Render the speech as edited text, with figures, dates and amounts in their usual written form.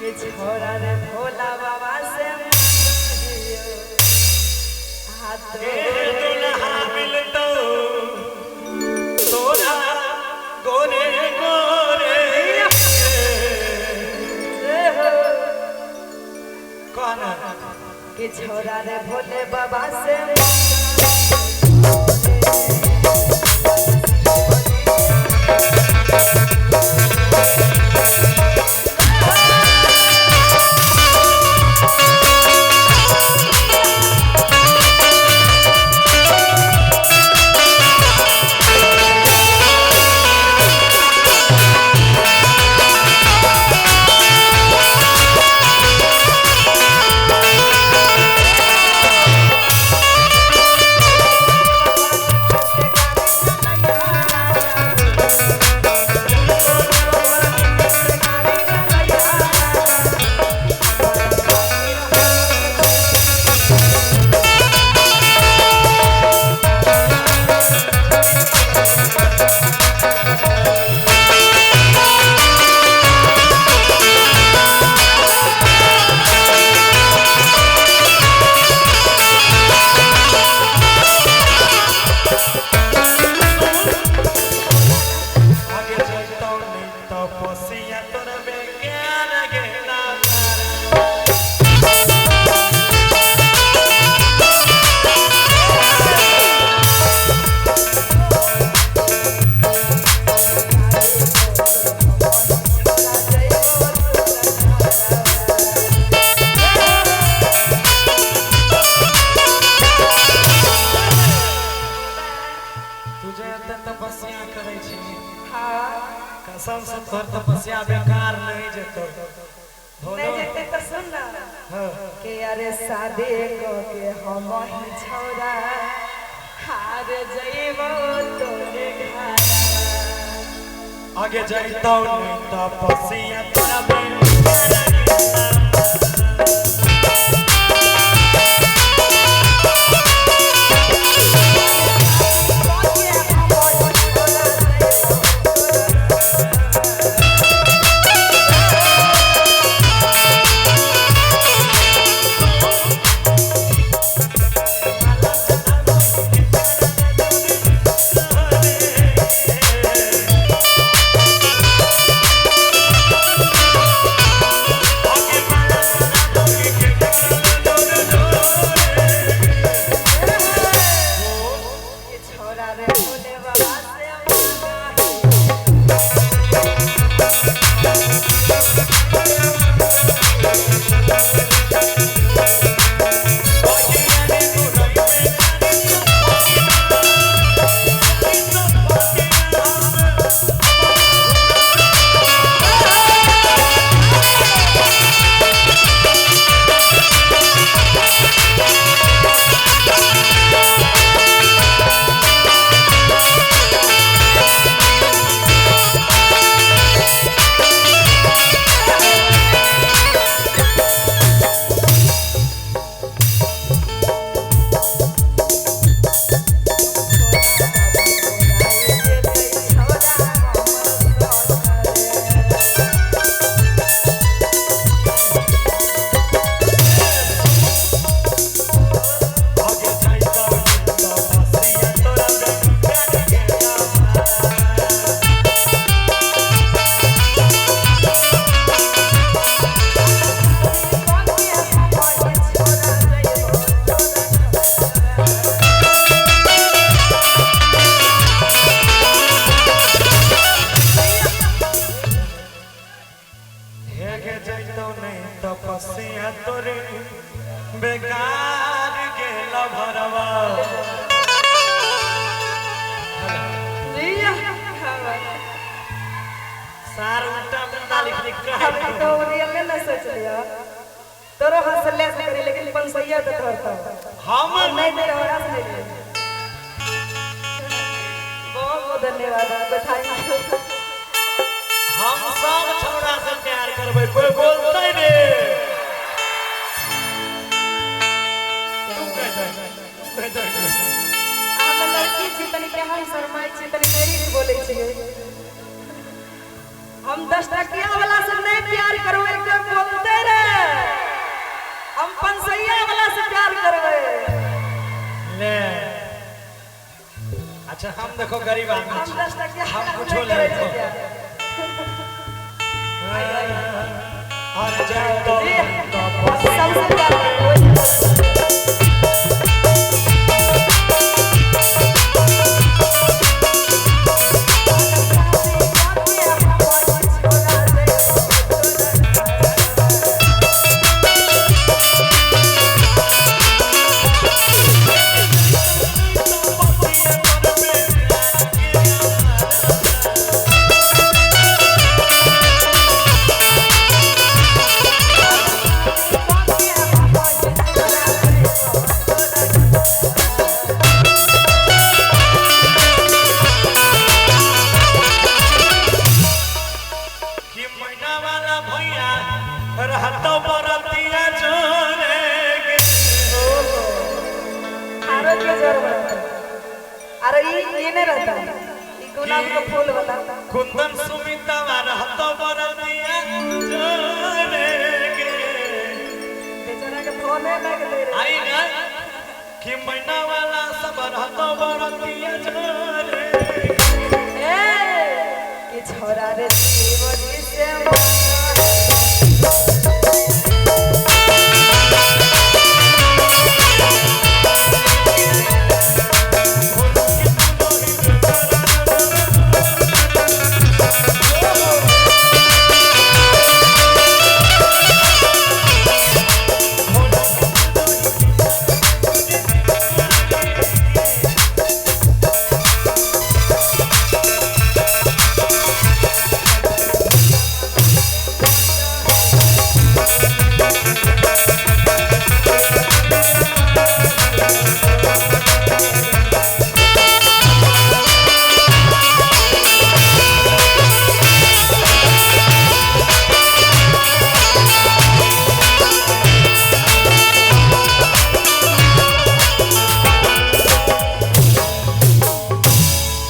ये छोरा रे भोला बाबा से हाथ दुल्हा मिलतो तोरा गोरे गोरे कौन के छोरा रे भोले बाबा से कसम से तोर तपस्या बेकार नहीं जेतो नहीं जेते तो सुन ना के अरे शादी को के हम ही छोरा हार जइबो तोरे घर आगे जाइतो नहीं तपस्या तोरा बेकार तपस्या तोरे बेकार गेल भरवा सार उल्टा पुल्टा लिख लिख के तो रियल में ना सोच लिया तोरो हंसले से करे लेकिन पंसैया तो धरता हम नहीं दे रहा से नहीं बहुत बहुत धन्यवाद आपको थैंक यू हम सब छोरा से प्यार करबै कोई बोलतै रे हम लड़की छी तनी के हम शर्माई छी तनी मेरी बोलै छी हम 10 टकिया वाला से नहीं प्यार करो एकदम अच्छा हम देखो गरीब आदमी हम 10 टका हम कुछ नहीं ले करे लो। छै और जाए तो सबसे प्यारा कि महीना वाला भैया रहतो बरतिया जोरे गे आरो के जोर बता अरे ये नहीं रहता ये गुलाब का फूल बताता कुंदन सुमिता रहतो बरतिया जोरे गे बेचारा के फोन है ना के दे रहे आई ना कि महीना वाला सब रहतो बरतिया जोरे गे ए कि छोरा रे